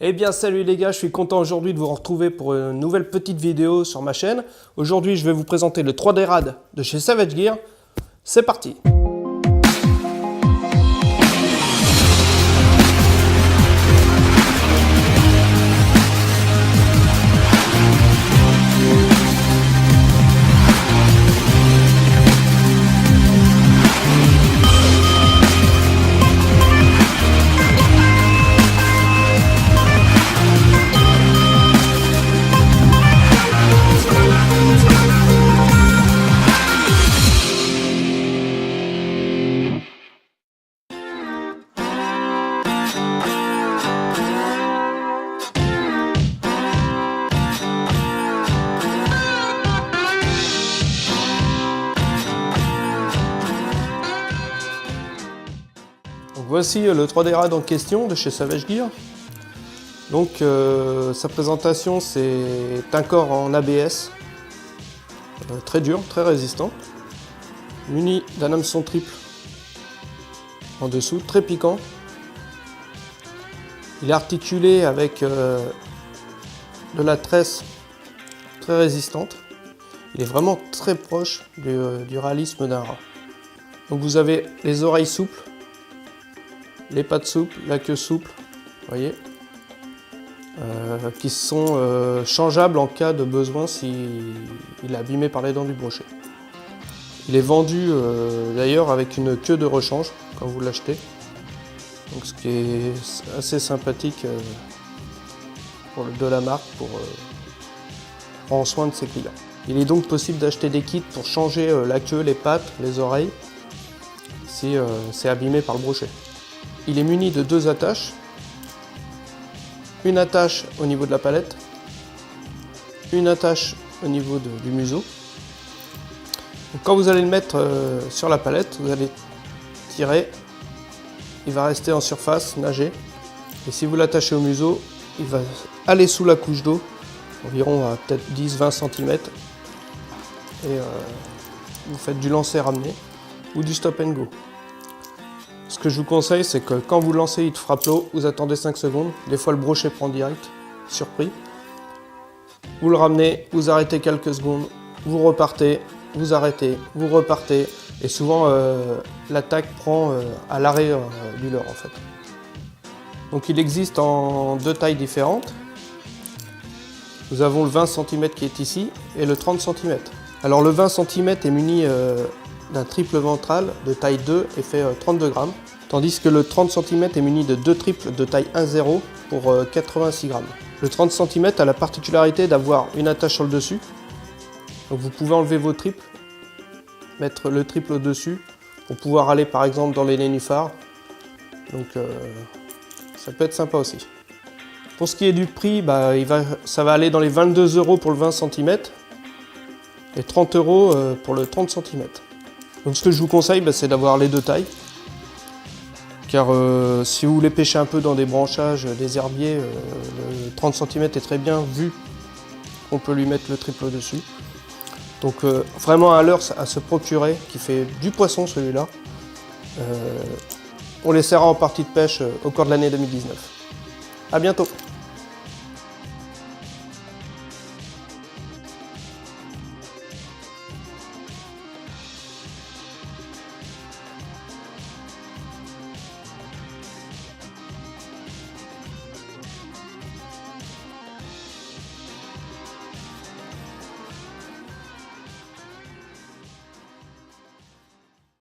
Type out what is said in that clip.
Eh bien salut les gars, je suis content aujourd'hui de vous retrouver pour une nouvelle petite vidéo sur ma chaîne. Aujourd'hui je vais vous présenter le 3D Rad de chez Savage Gear. C'est parti! Donc voici le 3D Rad en question de chez Savage Gear. Donc sa présentation, c'est un corps en ABS, très dur, très résistant, muni d'un hameçon triple en dessous, très piquant. Il est articulé avec de la tresse très résistante. Il est vraiment très proche du réalisme d'un rat. Donc vous avez les oreilles souples, les pattes souples, la queue souple, vous voyez, qui sont changeables en cas de besoin s'il est abîmé par les dents du brochet. Il est vendu d'ailleurs avec une queue de rechange quand vous l'achetez, donc ce qui est assez sympathique de la marque pour prendre soin de ses clients. Il est donc possible d'acheter des kits pour changer la queue, les pattes, les oreilles si c'est abîmé par le brochet. Il est muni de deux attaches, une attache au niveau de la palette, une attache au niveau du museau. Donc quand vous allez le mettre sur la palette, vous allez tirer, il va rester en surface, nager, et si vous l'attachez au museau, il va aller sous la couche d'eau, environ à peut-être 10-20 cm, et vous faites du lancer-ramener ou du stop and go. Ce que je vous conseille, c'est que quand vous lancez, il frappe l'eau, vous attendez 5 secondes. Des fois, le brochet prend direct, surpris. Vous le ramenez, vous arrêtez quelques secondes, vous repartez, vous arrêtez, vous repartez. Et souvent, l'attaque prend à l'arrêt du leurre, en fait. Donc, il existe en deux tailles différentes. Nous avons le 20 cm qui est ici et le 30 cm. Alors, le 20 cm est muni d'un triple ventral de taille 2 et fait 32 grammes, tandis que le 30 cm est muni de deux triples de taille 1,0 pour 86 grammes. Le 30 cm a la particularité d'avoir une attache sur le dessus, donc vous pouvez enlever vos triples, mettre le triple au-dessus pour pouvoir aller par exemple dans les nénuphars, donc ça peut être sympa aussi. Pour ce qui est du prix, ça va aller dans les 22 € pour le 20 cm et 30 € pour le 30 cm. Donc ce que je vous conseille, c'est d'avoir les deux tailles, car si vous voulez pêcher un peu dans des branchages, des herbiers, le 30 cm est très bien vu, on peut lui mettre le triple au-dessus. Donc vraiment un leurre à se procurer, qui fait du poisson celui-là. On l'essaiera en partie de pêche au cours de l'année 2019. À bientôt!